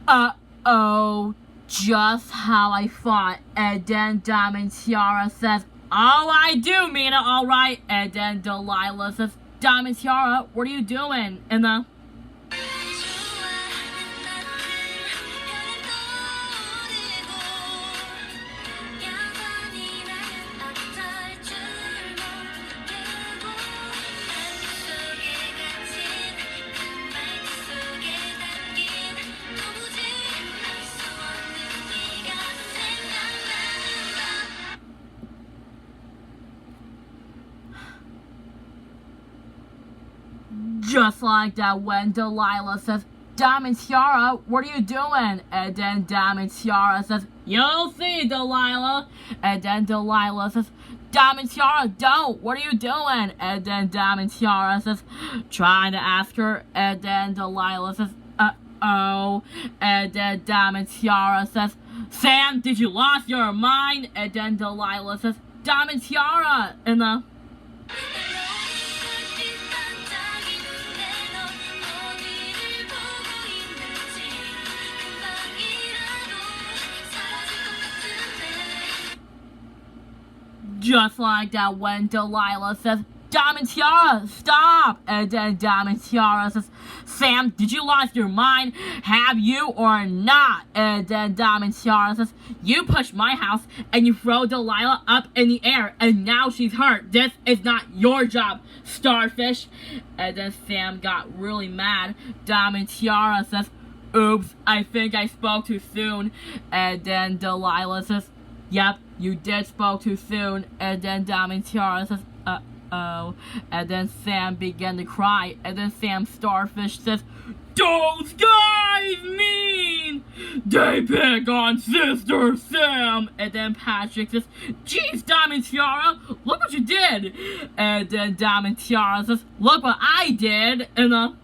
Uh-oh, just how I thought. And then Diamond Tiara says, oh, I do mean it, alright. And then Delilah says, Diamond Tiara, what are you doing? And just like that, when Delilah says, Diamond Tiara, what are you doing? And then Diamond Tiara says, you'll see, Delilah. And then Delilah says, Diamond Tiara, don't, what are you doing? And then Diamond Tiara says, trying to ask her. And then Delilah says, uh-oh. And then Diamond Tiara says, Sam, did you lost your mind? And then Delilah says, Diamond Tiara. And just like that, when Delilah says, Diamond Tiara, stop! And then Diamond Tiara says, Sam, did you lost your mind? Have you or not? And then Diamond Tiara says, you pushed my house and you throw Delilah up in the air and now she's hurt. This is not your job, Starfish. And then Sam got really mad. Diamond Tiara says, oops, I think I spoke too soon. And then Delilah says, yep, you did spoke too soon. And then Diamond Tiara says, uh-oh. And then Sam began to cry. And then Sam Starfish says, those guys mean! They pick on Sister Sam! And then Patrick says, geez, Diamond Tiara, look what you did! And then Diamond Tiara says, look what I did! And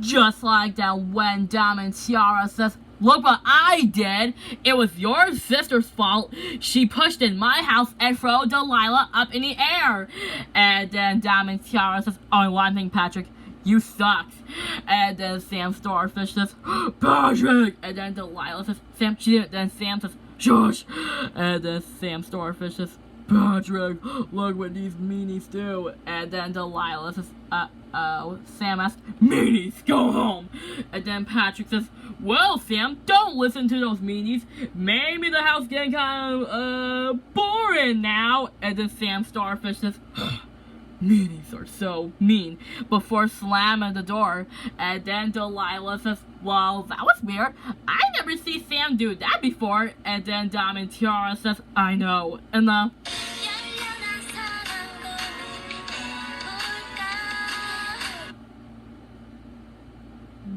just like that, when Diamond Tiara says, look what I did. It was your sister's fault. She pushed in my house and threw Delilah up in the air. And then Diamond Tiara says, only one thing, Patrick, you suck. And then Sam Starfish says, Patrick. And then Delilah says, Sam, she didn't. Then Sam says, shush. And then Sam Starfish says, Patrick, look what these meanies do. And then Delilah says, uh-oh. Sam asks, meanies, go home. And then Patrick says, well, Sam, don't listen to those meanies. Maybe the house getting kind of, boring now. And then Sam Starfish says, meanies are so mean, before slamming the door. And then Delilah says, well, that was weird. I never see Sam do that before. And then Diamond Tiara says, I know. And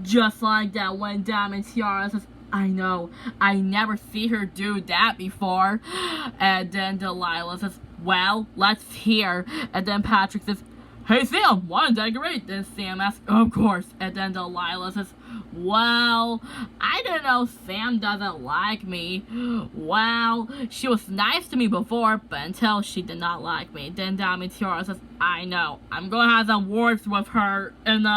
just like that, when Diamond Tiara says, I know, I never see her do that before. And then Delilah says, well, let's hear. And then Patrick says, hey Sam, wanna decorate? Then Sam asks, of course. And then Delilah says, well, I don't know, Sam doesn't like me. Well, she was nice to me before, but until she did not like me. Then Diamond Tiara says, I know, I'm gonna have some words with her. And